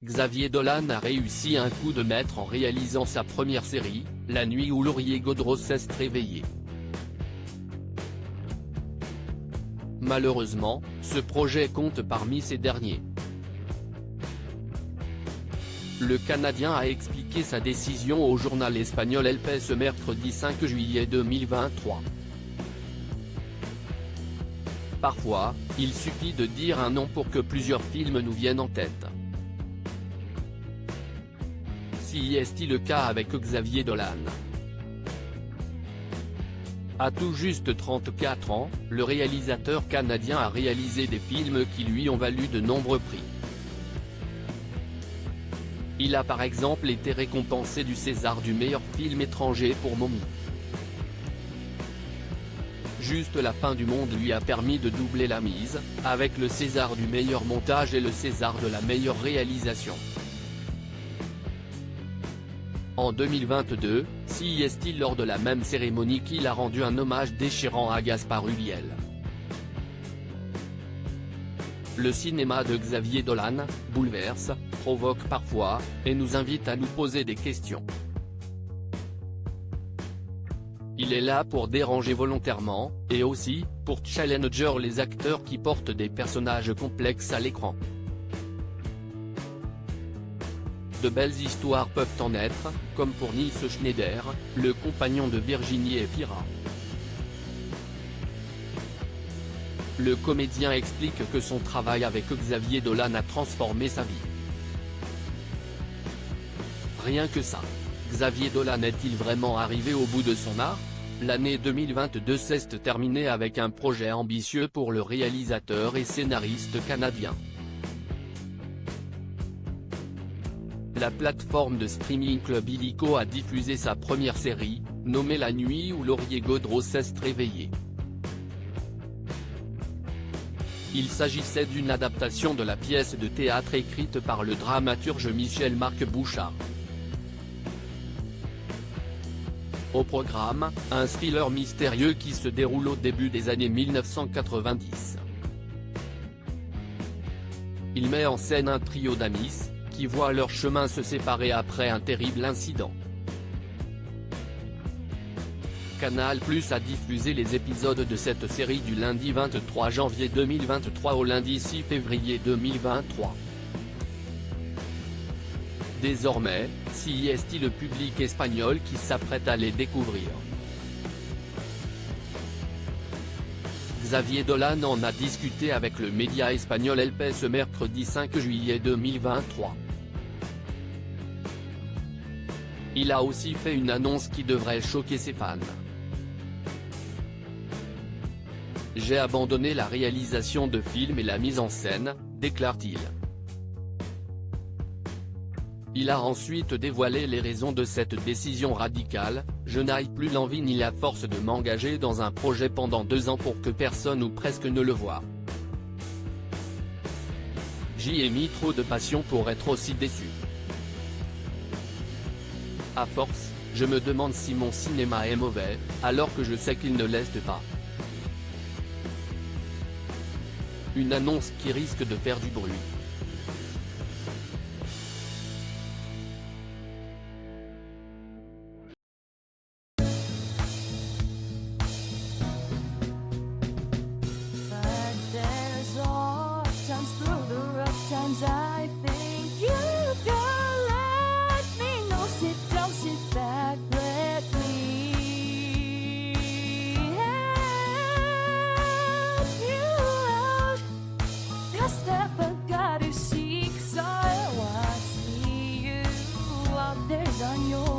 Xavier Dolan a réussi un coup de maître en réalisant sa première série, La nuit où Laurier-Gaudreau s'est réveillé. Malheureusement, ce projet compte parmi ces derniers. Le Canadien a expliqué sa décision au journal espagnol El País ce mercredi 5 juillet 2023. Parfois, il suffit de dire un nom pour que plusieurs films nous viennent en tête. Si est-il le cas avec Xavier Dolan. À tout juste 34 ans, le réalisateur canadien a réalisé des films qui lui ont valu de nombreux prix. Il a par exemple été récompensé du César du meilleur film étranger pour Mommy. Juste la fin du monde lui a permis de doubler la mise, avec le César du meilleur montage et le César de la meilleure réalisation. En 2022, si est-il lors de la même cérémonie qu'il a rendu un hommage déchirant à Gaspard Ulliel. Le cinéma de Xavier Dolan bouleverse, provoque parfois, et nous invite à nous poser des questions. Il est là pour déranger volontairement, et aussi, pour challenger les acteurs qui portent des personnages complexes à l'écran. De belles histoires peuvent en être, comme pour Nils Schneider, le compagnon de Virginie Efira. Le comédien explique que son travail avec Xavier Dolan a transformé sa vie. Rien que ça. Xavier Dolan est-il vraiment arrivé au bout de son art? L'année 2022 s'est terminée avec un projet ambitieux pour le réalisateur et scénariste canadien. La plateforme de streaming Club Illico a diffusé sa première série, nommée La nuit où Laurier-Gaudreau s'est réveillé. Il s'agissait d'une adaptation de la pièce de théâtre écrite par le dramaturge Michel-Marc Bouchard. Au programme, un thriller mystérieux qui se déroule au début des années 1990. Il met en scène un trio d'amis, qui voient leur chemin se séparer après un terrible incident. Canal+ a diffusé les épisodes de cette série du lundi 23 janvier 2023 au lundi 6 février 2023. Désormais, si est-il le public espagnol qui s'apprête à les découvrir. Xavier Dolan en a discuté avec le média espagnol El País ce mercredi 5 juillet 2023. Il a aussi fait une annonce qui devrait choquer ses fans. J'ai abandonné la réalisation de films et la mise en scène, déclare-t-il. Il a ensuite dévoilé les raisons de cette décision radicale: je n'ai plus l'envie ni la force de m'engager dans un projet pendant 2 ans pour que personne ou presque ne le voie. J'y ai mis trop de passion pour être aussi déçu. À force, je me demande si mon cinéma est mauvais, alors que je sais qu'il ne l'est pas. Une annonce qui risque de faire du bruit. I think you can let me know. Sit down, sit back, let me help you out. The step I gotta seek, so I see you out there's on your